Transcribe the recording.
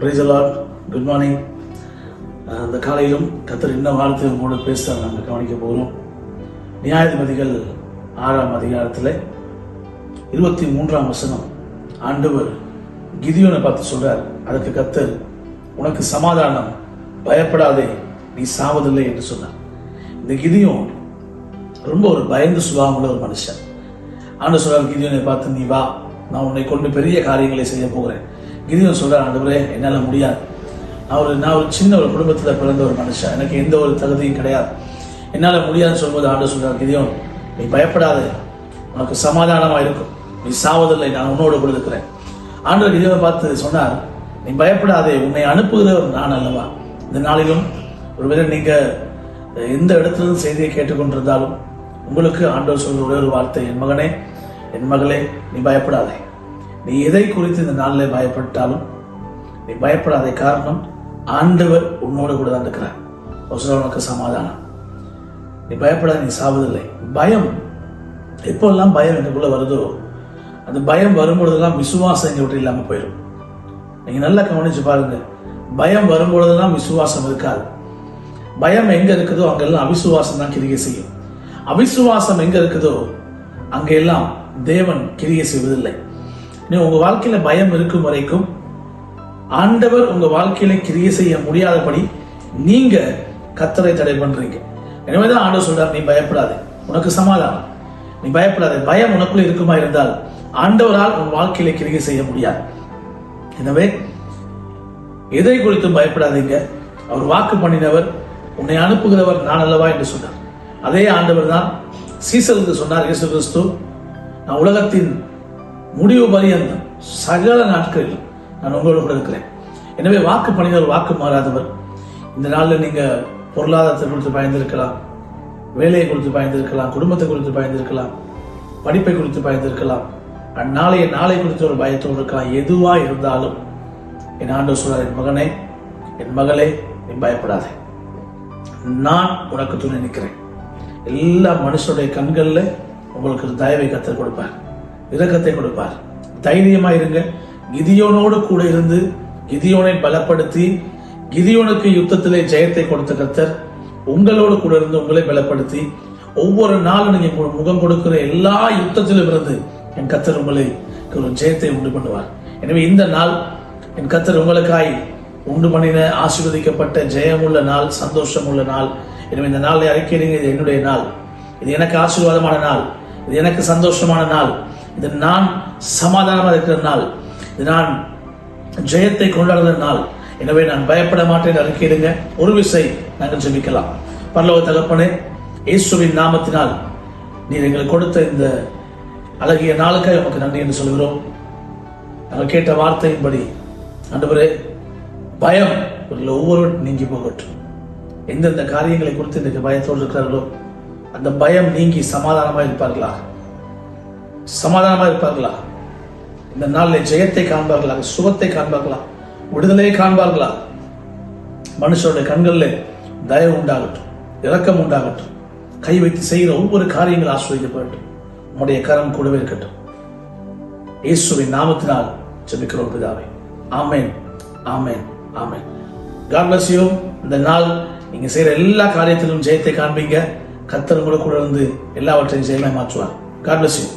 Praise the Lord. Good morning. அந்த காலையிலும் கர்த்தர் இன்னும் வார்த்தை உங்களோட பேச நாங்கள் கவனிக்க போகிறோம். நியாயாதிபதிகள் 6ஆம் அதிகாரத்தில் 23ஆம் வசனம் ஆண்டவர் கிதியோனை பார்த்து சொல்றார். அதற்கு கர்த்தர், உனக்கு சமாதானம், பயப்படாதே, நீ சாவதில்லை என்று சொன்னார். இந்த கிதியோன் ரொம்ப ஒரு பயந்து சுபாவம் உள்ள ஒரு மனுஷன். ஆண்டவர் சொல்றார் கிதியோனை பார்த்து, நீ வா, நான் உன்னை கொண்டு பெரிய காரியங்களை செய்ய போகிறேன். கிதியோன் சொல்றார், ஆண்டவரே என்னால் முடியாது, நான் ஒரு சின்ன ஒரு குடும்பத்தில் பிறந்த ஒரு மனுஷன், எனக்கு எந்த ஒரு தகுதியும் கிடையாது, என்னால் முடியாதுன்னு சொல்லும்போது ஆண்டவர் சொல்றார், கிதியோன் நீ பயப்படாத, உனக்கு சமாதானமா இருக்கும், நீ சாவதில்லை, நான் உன்னோடு கூட இருக்கிறேன். ஆண்டவர் கிதியோனை பார்த்து சொன்னார், நீ பயப்படாதே, உன்னை அனுப்புகிறவர் நான் அல்லவா. இந்த நாளிலும் ஒருவேளை நீங்க எந்த இடத்திலிருந்து செய்தியை கேட்டுக்கொண்டிருந்தாலும் உங்களுக்கு ஆண்டவர் சொல்ற ஒரே ஒரு வார்த்தை, என் மகனே, என் மகளே, நீ பயப்படாதே. நீ எதை குறித்து இந்த நாளில் பயப்பட்டாலும் நீ பயப்படாதே. காரணம், ஆண்டவர் உன்னோடு கூட தான் இருக்கிறார். உனக்கு சமாதானம், நீ பயப்படாத, நீ சாவதில்லை. பயம், எப்போல்லாம் பயம் எனக்குள்ள வருதோ அந்த பயம் வரும்பொழுதெல்லாம் விசுவாசம் எங்க விட்டு இல்லாமல் போயிடும். நீங்க நல்லா கவனிச்சு பாருங்க, பயம் வரும்பொழுதெல்லாம் விசுவாசம் இருக்காது. பயம் எங்க இருக்குதோ அங்கெல்லாம் அவிசுவாசம் தான் கிரியை செய்யும். அவிசுவாசம் எங்க இருக்குதோ அங்கெல்லாம் தேவன் கிரியை செய்வதில்லை. நீ உங்க வாழ்க்கையில பயம் இருக்கும் வரைக்கும் ஆண்டவர் உங்க வாழ்க்கையில கிரியை செய்ய முடியாதபடி நீங்க கர்த்தரை தடை பண்றீங்க. எனவேதான் ஆண்டவர் சொல்றார், நீ பயப்படாதே, உனக்கு சமாதானம், நீ பயப்படாதே. பயம் உனக்குள்ள இருக்குமா இருந்தால் ஆண்டவரால் உன் வாழ்க்கையில கிரியை செய்ய முடியாது. எனவே எதை குறித்தும் பயப்படாதீங்க. அவர் வாக்கு பண்ணினவர், உன்னை அனுப்புகிறவர் நான் அல்லவா என்று சொன்னார். அதே ஆண்டவர் தான் சீசருக்கு சொன்னார், இயேசு கிறிஸ்து, நான் உலகத்தின் முடிவு பரியந்தம் சகல நாட்களிலும் நான் உங்களோடு கூட இருக்கிறேன். எனவே வாக்கு பண்ணினவர், வாக்கு மாறாதவர். இந்த நாளில் நீங்க பொருளாதாரத்தை குறித்து பயந்திருக்கலாம், வேலையை குறித்து பயந்திருக்கலாம், குடும்பத்தை குறித்து பயந்திருக்கலாம், படிப்பை குறித்து பயந்திருக்கலாம், நாளை குறித்து ஒரு பயத்தோடு இருக்கலாம். எதுவா இருந்தாலும் என் ஆண்டவர் சொல்றார், என் மகனே, என் மகளே, நீ பயப்படாதே, நான் உனக்கு துணை நிற்கிறேன். எல்லா மனுஷனுடைய கண்கள்ல உங்களுக்கு தயவை கத்தர் கொடுப்பார், இரக்கத்தை கொடுப்பார். தைரியமா இருங்க. கிதியோனோடு கூட இருந்து கிதியோனை பலப்படுத்தி கிதியோனுக்கு யுத்தத்திலே ஜெயத்தை கொடுத்த கத்தர் உங்களோடு கூட இருந்து உங்களை பலப்படுத்தி ஒவ்வொரு நாளும் நீங்க முகம் கொடுக்கிற எல்லா யுத்தத்திலும் இருந்து என் கத்தர் உங்களை ஒரு ஜெயத்தை உண்டு பண்ணுவார். எனவே இந்த நாள் என் கத்தர் உங்களுக்காய் உண்டு பண்ணின ஆசீர்வதிக்கப்பட்ட ஜெயமுள்ள நாள், சந்தோஷமுள்ள நாள். எனவே இந்த நாளை அறிக்கையிடுங்க, இது என்னுடைய நாள், இது எனக்கு ஆசீர்வாதமான நாள், இது எனக்கு சந்தோஷமான நாள், இது நான் சமாதானமாக இருக்கிற நாள், இது நான் ஜெயத்தை கொண்டாடுகிற நாள். எனவே நான் பயப்பட மாட்டேன் அறிக்கையிடுங்க. ஒரு விசை நாங்கள் ஜெபிக்கலாம். பரலோக தகப்பனே, இயேசுவின் நாமத்தினால் நீர் எங்களுக்கு கொடுத்த இந்த அழகிய நாளுக்காக நமக்கு நன்றி என்று சொல்கிறோம். நாங்கள் கேட்ட வார்த்தையின்படி ஆண்டவரே, பயம் ஒவ்வொருவரும் நீங்கி போகட்டும். எந்தெந்த காரியங்களை குறித்து இன்றைக்கு பயத்தோடு இருக்கிறார்களோ அந்த பயம் நீங்கி சமாதானமா இருப்பார்களா, இந்த நாளில் ஜெயத்தை காண்பார்களா, சுகத்தை காண்பார்களா, விடுதலையை காண்பார்களா. மனுஷனுடைய கண்களில் தயவு உண்டாகட்டும், இரக்கம் உண்டாகட்டும். கை வைத்து செய்கிற ஒவ்வொரு காரியங்கள் ஆசீர்வதிக்கப்படட்டும். உம்முடைய கரம் கூடவே இருக்கட்டும். இயேசுவின் நாமத்தினால் ஜெபிக்கிறோம் பிதாவே. ஆமென், ஆமென், ஆமென். God bless you. இந்த நாள் நீங்க செய்யற எல்லா காரியத்திலும் ஜெயத்தை காண்பீங்க. கர்த்தர் கூட இருந்து எல்லாவற்றையும் ஜெயமாய் மாற்றுவார். God bless you.